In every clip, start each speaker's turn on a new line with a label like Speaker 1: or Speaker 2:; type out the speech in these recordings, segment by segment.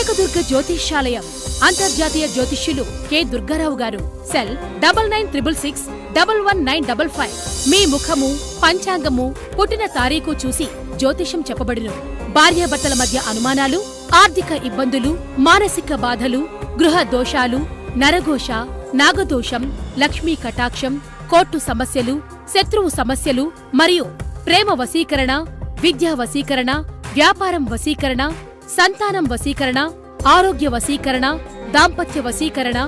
Speaker 1: కనకదుర్గ జ్యోతిష్యాలయం అంతర్జాతీయ జ్యోతిష్యులు కె దుర్గారావు గారు. సెల్ 9966611955. మీ ముఖము, పంచాంగము, పుట్టిన తారీఖు చూసి జ్యోతిషం చెప్పబడును. భార్యాభర్తల మధ్య అనుమానాలు, ఆర్థిక ఇబ్బందులు, మానసిక బాధలు, గృహ దోషాలు, నరఘోష, నాగదోషం, లక్ష్మీ కటాక్షం, కోర్టు సమస్యలు, శత్రువు సమస్యలు మరియు ప్రేమ వశీకరణ, విద్యా వశీకరణ, వ్యాపారం వశీకరణ, సంతానం వశీకరణ, ఆరోగ్య వశీకరణ, దాంపత్య వశీకరణ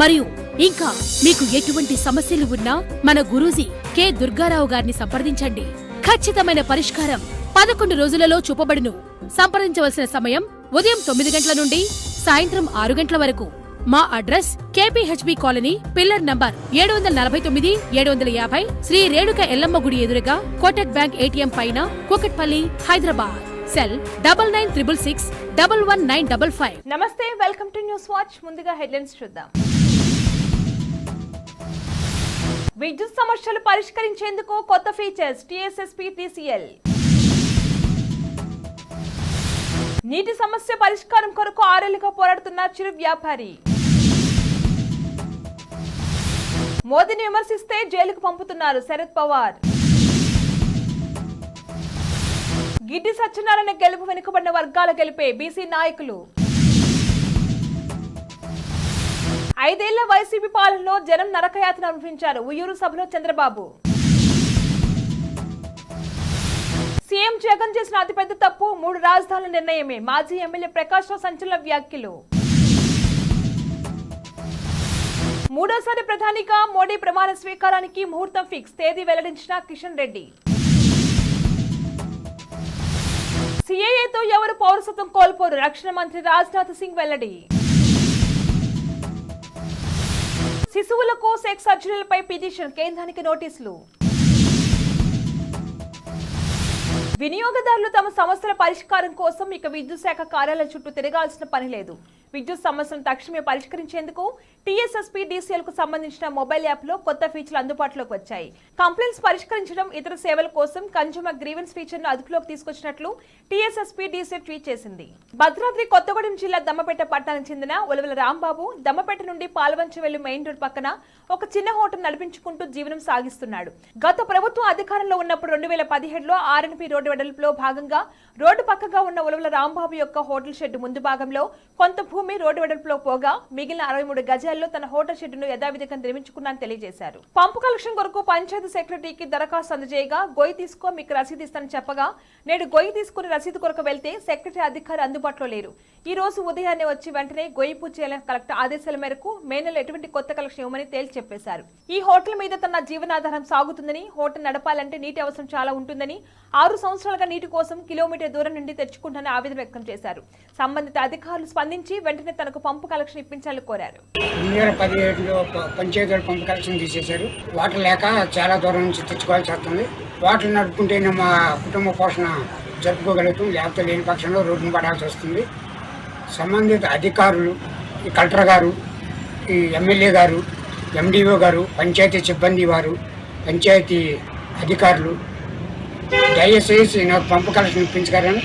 Speaker 1: మరియు ఇంకా మీకు ఎటువంటి సమస్యలు ఉన్నా మన గురూజీ కె దుర్గారావు గారిని సంప్రదించండి. ఖచ్చితమైన పరిష్కారం 11 రోజులలో చూపబడును. సంప్రదించవలసిన సమయం ఉదయం 9 గంటల నుండి సాయంత్రం 6 గంటల వరకు. మా address KPHB colony, pillar number 749, 750, Shri Renuka Yellamma గుడి ఎదురుగా, కోటక్ బ్యాంక్ ATM పైన, కూకట్పల్లి, హైదరాబాద్. సెల్ 9966611955.
Speaker 2: నమస్తే, వెల్కమ్ టు న్యూస్ వాచ్. ముందుగా హెడ్లైన్స్ చూద్దాం. విద్యుత్ సమస్యలు పరిష్కరించేందుకు కొత్త ఫీచర్స్ TSSP TCL. నీటి సమస్య పరిష్కారం కొరకు 6 ఏళ్లుగా పోరాడుతున్న చిరు వ్యాపారి. మోదీని విమర్శిస్తే జైలుకు పంపుతున్నారు శరద్ పవార్. గిడ్డి సత్యనారాయణ గెలుపు వెనుకబడిన వర్గాల గెలిపే బీసీ నాయకులు. 5 ఏళ్ల వైసీపీ పాలనలో జనం నరకయాతన అనుభవించారు ఉయ్యూరు సభలో చంద్రబాబు. సీఎం జగన్ చేసిన అతిపెద్ద తప్పు 3 రాజధానుల నిర్ణయమే. మాజీ ఎమ్మెల్యే ప్రకాష్ రావు సంచలన వ్యాఖ్యలు. మూడోసారి ప్రధానిగా మోడీ ప్రమాణ స్వీకారానికి ముహూర్తం ఫిక్స్. తేదీ వెల్లడించిన కిషన్ రెడ్డి. సిఏఏతో ఎవరు పౌరసత్వం కోల్పోరు. రక్షణ మంత్రి రాజ్నాథ్ సింగ్ వెల్లడి. శిశువులకు సెక్స్ సర్జరీలపై పిటిషన్, కేంద్రానికి నోటీసులు. వినియోగదారులు తమ సమస్యల పరిష్కారం కోసం ఇక విద్యుత్ శాఖ కార్యాలయం చుట్టూ తిరగాల్సిన పని లేదు. విద్యుత్ సమస్యలను తక్షణమే పరిష్కరించేందుకు TSSP DCL కు సంబంధించిన మొబైల్ యాప్ లో కొత్త ఫీచర్లు అందుబాటులోకి వచ్చాయి. కంప్లైంట్స్ పరిష్కరించడం, ఇతర సేవల కోసం కన్జ్యూమర్ గ్రీవెన్స్ ఫీచర్ ను అదుపులోకి తీసుకొచ్చినట్లు TSSP DCL ట్వీట్ చేసింది. భద్రాద్రి కొత్తగూడెం జిల్లా దమ్మపేట పట్టణానికి చెందిన ఉలవల రాంబాబు దమ్మపేట నుండి పాల్వంచ వెళ్లి మెయిన్ రోడ్ పక్కన ఒక చిన్న హోటల్ నడిపించుకుంటూ జీవనం సాగిస్తున్నాడు. గత ప్రభుత్వం అధికారంలో ఉన్నప్పుడు 2017లో RNP రోడ్డు వెడల్పులో భాగంగా రోడ్డు పక్కగా ఉన్న ఉలవల రాంబాబు యొక్క హోటల్ షెడ్ ముందు భాగంలో కొంత భూమి రోడ్డు వెడల్పులో పోగా మిగిలిన 63 గజాల్లో తన హోటల్ షెడ్డును యథావిధిగా నిర్మించుకున్నానని తెలియజేశారు. పంపు కలెక్షన్ కొరకు పంచాయతీ సెక్రటరీకి దరఖాస్తు అందజేయగా గొయ్యి తీసుకో, మీకు రసీదు ఇస్తానని చెప్పగా నేడు గొయ్యి తీసుకుని రసీదు కొరకు వెళ్తే సెక్రటరీ అధికారి అందుబాటులో లేరు. ఈ రోజు ఉదయాన్నే వచ్చి వెంటనే గొయ్యి పూజ చేయాలని కలెక్టర్ ఆదేశాల మేరకు మే నెల ఎటువంటి కొత్త కలెక్షన్ ఇవ్వమని తేల్చి చెప్పేశారు. ఈ హోటల్ మీద తన జీవనాధారం సాగుతుందని, హోటల్ నడపాలంటే నీటి అవసరం చాలా ఉంటుందని, 6 సంవత్సరాలుగా నీటి కోసం కిలోమీటర్ దూరం నుండి తెచ్చుకుంటానని ఆవేదన వ్యక్తం చేశారు. సంబంధిత అధికారులు స్పందించి వెంటనే తనకు పంపు కలెక్షన్ ఇప్పించాలని కోరారు.
Speaker 3: 2017లో పంచాయతీలు పంపు కలెక్షన్ తీసేశారు. వాటర్ లేక చాలా దూరం నుంచి తెచ్చుకోవాల్సి వస్తుంది. వాటర్ నడుపుకుంటేనే మా కుటుంబ పోషణ జరుపుకోగలుగుతాం, లేకపోతే లేని పక్షంలో రోడ్డును పడాల్సి వస్తుంది. సంబంధిత అధికారులు, ఈ కలెక్టర్ గారు, ఈ ఎమ్మెల్యే గారు, MDO గారు, పంచాయతీ సిబ్బంది వారు, పంచాయతీ అధికారులు దయచేసి నాకు పంపు కలెక్షన్ ఇప్పించగలని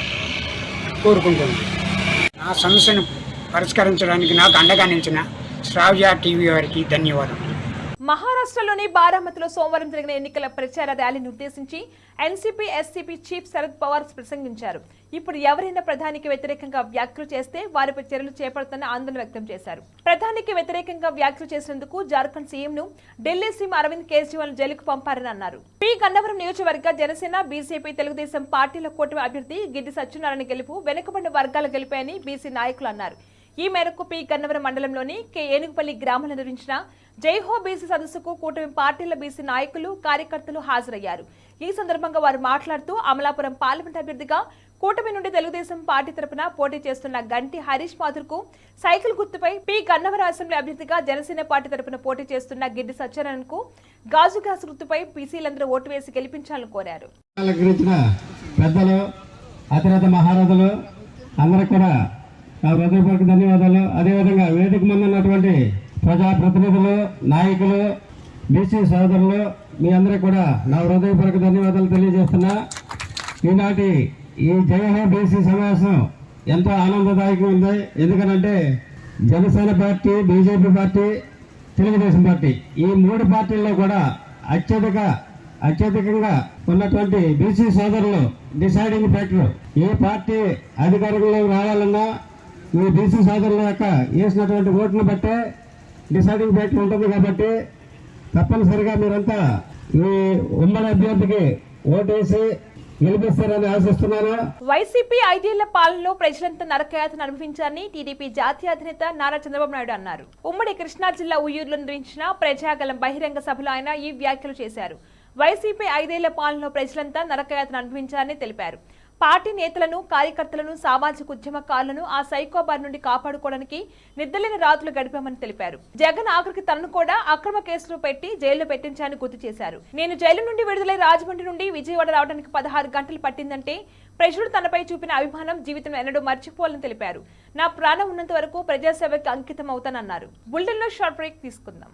Speaker 3: కోరుకుంటున్నాను. నా సమస్యను పరిష్కరించడానికి నాకు అండగా నిలిచిన శ్రావ్య టీవీ వారికి ధన్యవాదాలు.
Speaker 2: మహారాష్ట్రలోని బారామతిలో సోమవారం జరిగిన ఎన్నికల ప్రచార ర్యాలీని ఉద్దేశించి NCP SCP chief Sharad Pawar ప్రసంగించారు. ఇప్పుడు ఎవరైనా ప్రధానికి వ్యతిరేకంగా వ్యాఖ్యలు చేస్తే వారిపై చర్యలు చేపడుతున్న ఆందోళన వ్యక్తం చేశారు. ప్రధానికి వ్యతిరేకంగా వ్యాఖ్యలు చేసినందుకు జార్ఖండ్ సీఎంను ఢిల్లీ సీఎం అరవింద్ కేజ్రీవాల్ జైలుకు పంపారని అన్నారు. పి గన్నవరం నియోజకవర్గ జనసేన, BJP, తెలుగుదేశం పార్టీల కూటమి అభ్యర్థి గిడ్డి సత్యనారాయణ గెలుపు వెనుకబడిన వర్గాల గెలిపే అని బీసీ నాయకులు అన్నారు. ఈ మేరకు పి గన్నవరం మండలంలోని K ఏనుగుపల్లి గ్రామంలో నిర్వహించిన జైహో బీసీ సదస్సుకు కూటమి పార్టీల బీసీ నాయకులు, కార్యకర్తలు హాజరయ్యారు. ఈ సందర్భంగా వారు మాట్లాడుతూ అమలాపురం పార్లమెంట్ అభ్యర్థిగా కూటమి నుండి తెలుగుదేశం పార్టీ తరపున పోటీ చేస్తున్న గంటి హరీష్ మాథుర్కు సైకిల్ గుర్తుపై, పి గన్నవరం అసెంబ్లీ అభ్యర్థిగా జనసేన పార్టీ తరపున పోటీ చేస్తున్న గిడ్డి సత్యనారాయణకు గాజు గ్లాసు గుర్తుపై బీసీలందరూ ఓటు వేసి గెలిపించాలని కోరారు.
Speaker 4: హృదయపూర్వక ధన్యవాదాలు. అదేవిధంగా వేదిక ముందు ఉన్నటువంటి ప్రజాప్రతినిధులు, నాయకులు, బీసీ సోదరులు మీ అందరికీ కూడా నా హృదయపూర్వక ధన్యవాదాలు తెలియజేస్తున్నా. ఈనాటి ఈ జయహో బీసీ సమావేశం ఎంతో ఆనందదాయకంగా ఉంది. ఎందుకనంటే Janasena party, BJP party, Telugu Desam party ఈ 3 పార్టీల్లో కూడా అత్యధికంగా ఉన్నటువంటి బీసీ సోదరులు డిసైడింగ్ ఫ్యాక్టర్. ఏ పార్టీ అధికారంలోకి రావాలన్నా ఈ బీసీ సోదరుల యొక్క వేసినటువంటి ఓట్లను బట్టే డిసైడింగ్ ఫ్యాక్టర్ ఉంటుంది. కాబట్టి తప్పనిసరిగా మీరంతా ఈ ఉమ్మడి అభ్యర్థికి ఓటేసి గెలిపిస్తారని ఆశిస్తున్నాను.
Speaker 2: వైసీపీ 5 ఏళ్ల పాలనలో ప్రజలంతా నరకయాతన అనుభవించారని టీడీపీ జాతీయ అధినేత నారా చంద్రబాబు నాయుడు అన్నారు. ఉమ్మడి కృష్ణా జిల్లా ఉయ్యూరులో నిర్వహించిన ప్రజాగలం బహిరంగ సభలో ఆయన ఈ వ్యాఖ్యలు చేశారు. వైసీపీ 5 ఏళ్ల పాలనలో ప్రజలంతా నరకయాతన అనుభవించారని తెలిపారు. పార్టీ నేతలను, కార్యకర్తలను, సామాజిక ఉద్యమకారులను ఆ సైకోబార్ నుండి కాపాడుకోవడానికి నిద్రలేని రాత్రులు గడిపామని తెలిపారు. జగన్ ఆఖరికి తనను కూడా అక్రమ కేసులు పెట్టి జైల్లో పెట్టించారని గుర్తు చేశారు. నేను జైలు నుండి విడుదలై రాజమండ్రి నుండి విజయవాడ రావడానికి 16 గంటలు పట్టిందంటే ప్రజలు తనపై చూపిన అభిమానం జీవితం ఎన్నడూ మర్చిపోవాలని తెలిపారు. నా ప్రాణం ఉన్నంత వరకు ప్రజాసేవకి అంకితం అవుతానన్నారు. బులెటిన్లో షార్ట్ బ్రేక్ తీసుకుందాం.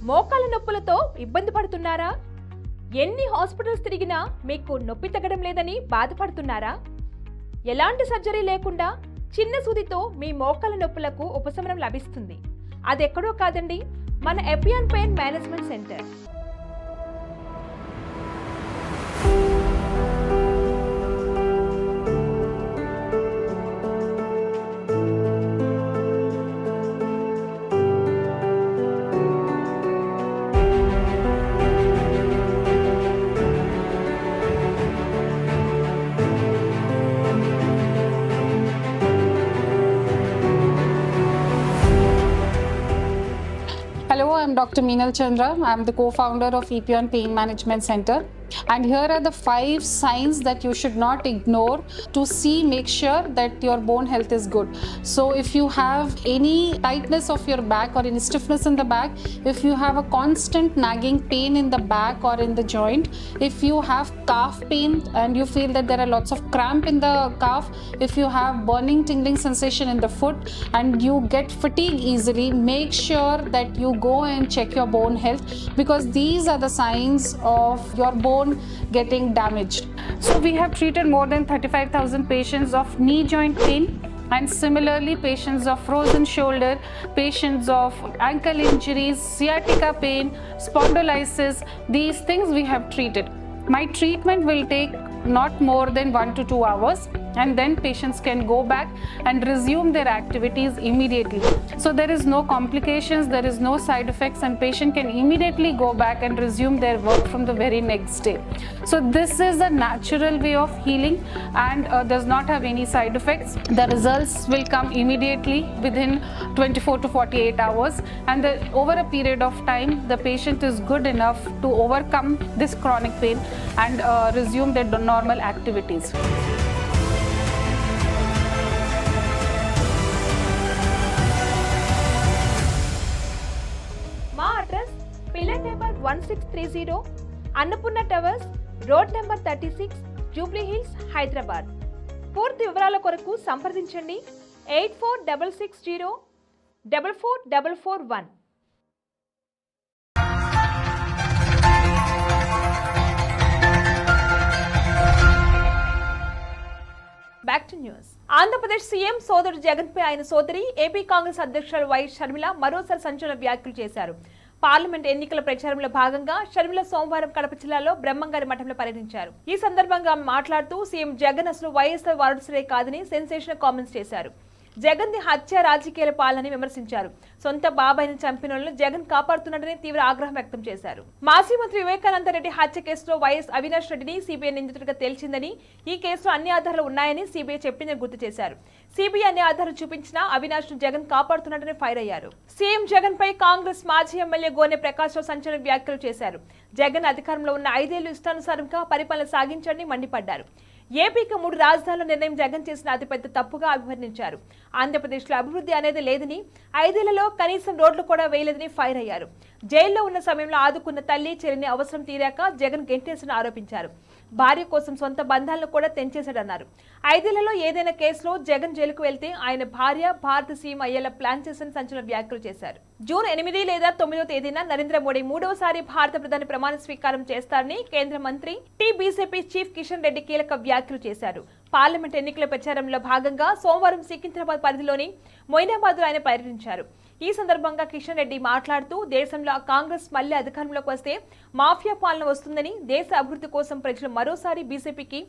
Speaker 2: మోకాళ్ళ నొప్పులతో ఇబ్బంది పడుతున్నారా? ఎన్ని హాస్పిటల్స్ తిరిగినా మీకు నొప్పి తగ్గడం లేదని బాధపడుతున్నారా? ఎలాంటి సర్జరీ లేకుండా చిన్న సూదితో మీ మోకాళ్ళ నొప్పులకు ఉపశమనం లభిస్తుంది. అదెక్కడో కాదండి, మన Epione pain management centre.
Speaker 5: Hello, I'm Dr. Meenal Chandra. I'm the co-founder of Epion Pain Management Center. And here are the 5 signs that you should not ignore to make sure that your bone health is good. So if you have any tightness of your back or any stiffness in the back, if you have a constant nagging pain in the back or in the joint, if you have calf pain and you feel that there are lots of cramp in the calf, if you have burning, tingling sensation in the foot and you get fatigue easily, make sure that you go and check your bone health, because these are the signs of your bone getting damaged. So we have treated more than 35,000 patients of knee joint pain, and similarly patients of frozen shoulder, patients of ankle injuries, sciatica pain, spondylosis. These things we have treated. My treatment will take not more than 1 to 2 hours, and then patients can go back and resume their activities immediately. So there is no complications, there is no side effects, and patient can immediately go back and resume their work from the very next day. So this is a natural way of healing and does not have any side effects. The results will come immediately within 24 to 48 hours, and over a period of time the patient is good enough to overcome this chronic pain and resume their normal activities.
Speaker 2: మా address pillar number 1630, Annapurna towers, road number 36, Jubilee hills, Hyderabad. పూర్తి వివరాల కొరకు సంప్రదించండి 8460444441. Back to news. Andhra Pradesh CM సోదరుడు జగన్ పై ఆయన సోదరి AP Congress అధ్యక్షురాలు YS Sharmila మరోసారి సంచలన వ్యాఖ్యలు చేశారు. పార్లమెంట్ ఎన్నికల ప్రచారంలో భాగంగా షర్మిల సోమవారం కడప జిల్లాలో బ్రహ్మంగారి మఠంలో పర్యటించారు. ఈ సందర్భంగా ఆమె మాట్లాడుతూ సీఎం జగన్ అసలు వైఎస్ఆర్ వారసుడే కాదని సెన్సేషనల్ కామెంట్స్ చేశారు. జగన్ ది హత్య రాజకీయాల పాలనని విమర్శించారు. సొంత బాబాయిని చంపిన వాళ్ళని జగన్ కాపాడుతున్నాడని తీవ్ర ఆగ్రహం వ్యక్తం చేశారు. మాజీ మంత్రి వివేకానంద రెడ్డి హత్య కేసులో వైఎస్ అవినాష్ రెడ్డిని సిబిఐ నిందితుడిగా తేల్చిందని, ఈ కేసులో అన్ని ఆధారాలు ఉన్నాయని సిబిఐ చెప్పిందని గుర్తు చేశారు. సిబిఐ అన్ని ఆధారాలు చూపించినా అవినాష్ ను జగన్ కాపాడుతున్నాడని ఫైర్ అయ్యారు. సీఎం జగన్ పై కాంగ్రెస్ మాజీ ఎమ్మెల్యే గోనె ప్రకాష్ రావు సంచలన వ్యాఖ్యలు చేశారు. జగన్ అధికారంలో ఉన్న 5 ఏళ్లు ఇష్టానుసారంగా పరిపాలన సాగించారని మండిపడ్డారు. ఏపీకి 3 రాజధానుల నిర్ణయం జగన్ చేసిన అతిపెద్ద తప్పుగా అభివర్ణించారు. ఆంధ్రప్రదేశ్లో అభివృద్ధి అనేది లేదని, 5 ఏళ్లలో కనీసం రోడ్లు కూడా వేయలేదని ఫైర్ అయ్యారు. జైల్లో ఉన్న సమయంలో ఆదుకున్న తల్లి చెల్లిని అవసరం తీరాక జగన్ గెంటేసిన ఆరోపించారు. భార్య కోసం సొంత బంధాలను కూడా తెంచేశాడన్నారు. 5 ఏళ్లలో ఏదైనా కేసులో జగన్ జైలుకు వెళ్తే ఆయన భార్య భారత సీఎం అయ్యేలా ప్లాన్ చేసిన సంచలన వ్యాఖ్యలు చేశారు. జూన్ 8 లేదా 9వ తేదీన నరేంద్ర మోడీ 3వసారి భారత ప్రధాని ప్రమాణ స్వీకారం చేస్తారని కేంద్ర మంత్రి బీజేపీ చీఫ్ కిషన్ రెడ్డి కీలక వ్యాఖ్యలు చేశారు. పార్లమెంట్ ఎన్నికల ప్రచారంలో భాగంగా సోమవారం సికింద్రాబాద్ పరిధిలోని మొయినాబాద్లో ఆయన పర్యటించారు. ఈ సందర్భంగా కిషన్ రెడ్డి మాట్లాడుతూ దేశంలో కాంగ్రెస్ మళ్లీ అధికారంలోకి వస్తే మాఫియా పాలన వస్తుందని, దేశ అభివృద్ధి కోసం ప్రజలు మరోసారి బీజేపీకి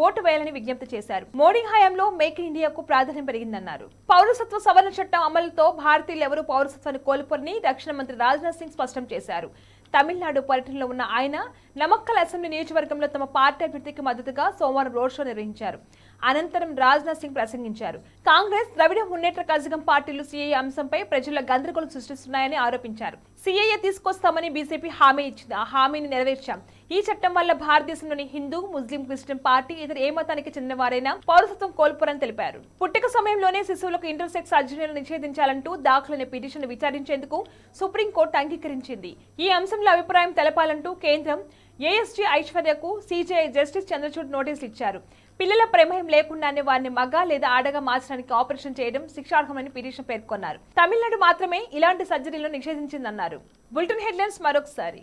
Speaker 2: ఓటు వేయాలని విజ్ఞప్తి చేశారు. మోడీ హయాంలో మేక్ ఇన్ ఇండియాకు ప్రాధాన్యం పెరిగిందన్నారు. పౌరసత్వ సవరణ చట్టం అమలుతో భారతీయులు ఎవరూ పౌరసత్వాన్ని కోల్పోరని రక్షణ మంత్రి రాజ్నాథ్ సింగ్ స్పష్టం చేశారు. తమిళనాడు పర్యటనలో ఉన్న ఆయన నమక్కల్ అసెంబ్లీ నియోజకవర్గంలో తమ పార్టీ అభ్యర్థికి మద్దతుగా సోమవారం రోడ్ షో నిర్వహించారు. అనంతరం రాజ్నాథ్ సింగ్ ప్రసంగించారు. కాంగ్రెస్, ద్రవిడ మున్నేట్ర కజగం పార్టీలు సీఏఏ అంశంపై ప్రజల గందరగోళం సృష్టిస్తున్నాయని ఆరోపించారు. సీఏఏ తీసుకొస్తామని బీజేపీ హామీ ఇచ్చింది. ఆ హామీని నెరవేర్చాం. ఈ చట్టం వల్ల భారతదేశంలోని హిందూ, ముస్లిం, క్రిస్టియన్ పార్టీ ఇతర ఏ మతానికి చెందిన వారైనా పౌరసత్వం కోల్పోరని తెలిపారు. పుట్టిక సమయంలోనే శిశువులకు ఇంటర్సెక్స్ సర్జరీలను నిషేధించాలంటూ దాఖలైన పిటిషన్ విచారించేందుకు సుప్రీంకోర్టు అంగీకరించింది. ఈ అంశంలో అభిప్రాయం తెలపాలంటూ కేంద్రం ఏఎస్జీ ఐశ్వర్యకు సీజేఐ జస్టిస్ చంద్రచూడ్ నోటీసులు ఇచ్చారు. పిల్లల ప్రమేయం లేకుండానే వారిని మగ లేదా ఆడగా మార్చడానికి ఆపరేషన్ చేయడం శిక్షార్హమని పిటిషన్ పేర్కొన్నారు. తమిళనాడు మాత్రమే ఇలాంటి సర్జరీలను నిషేధించిందన్నారు. బులెటిన్ హెడ్లైన్స్ మరొకసారి.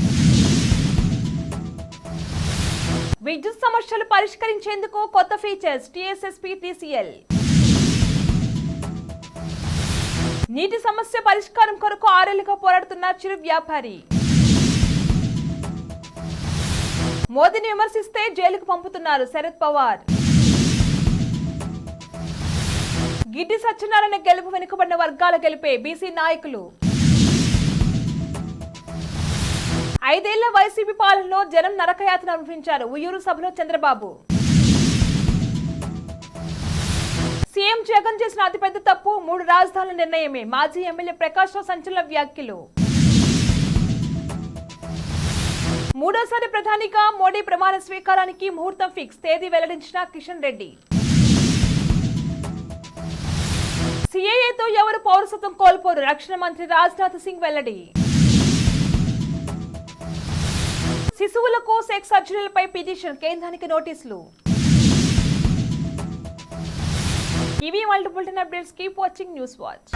Speaker 2: విద్యుత్ సమస్యలు పరిష్కరించేందుకు కొత్త ఫీచర్స్ టీఎస్ఎస్పీ టీసీఎల్. నీటి సమస్య పరిష్కారం కొరకు 6 ఏళ్లుగా పోరాడుతున్న చిరు వ్యాపారి. మోదీని విమర్శిస్తే జైలుకు పంపుతున్నారు శరద్ పవార్. గిడ్డి సత్యనారాయణ గెలుపు వెనుకబడిన వర్గాల గెలిపే బీసీ నాయకులు. 5 ఏళ్ల వైసీపీ పాలనలో జనం నరకయాతన అనుభవించారు. ఉయ్యూరు సభలో చంద్రబాబు. సీఎం జగన్ చేసిన అతిపెద్ద తప్పు 3 రాజధానుల నిర్ణయమే. మాజీ ఎమ్మెల్యే ప్రకాష్ రావు సంచలన వ్యాఖ్యలు. 3వసారి ప్రధానిగా మోడీ ప్రమాణ స్వీకారానికి ముహూర్తం ఫిక్స్. తేదీ వెల్లడించిన కిషన్ రెడ్డి. సీఏఏతో ఎవరు పౌరసత్వం కోల్పోరు. రక్షణ మంత్రి రాజ్నాథ్ సింగ్ వెల్లడి. శిశువులకు సెక్స్ సర్జరీలపై పిటిషన్. కేంద్రానికి నోటీసులు. ఇవి వాళ్ళ bulletin updates. Keep watching news watch.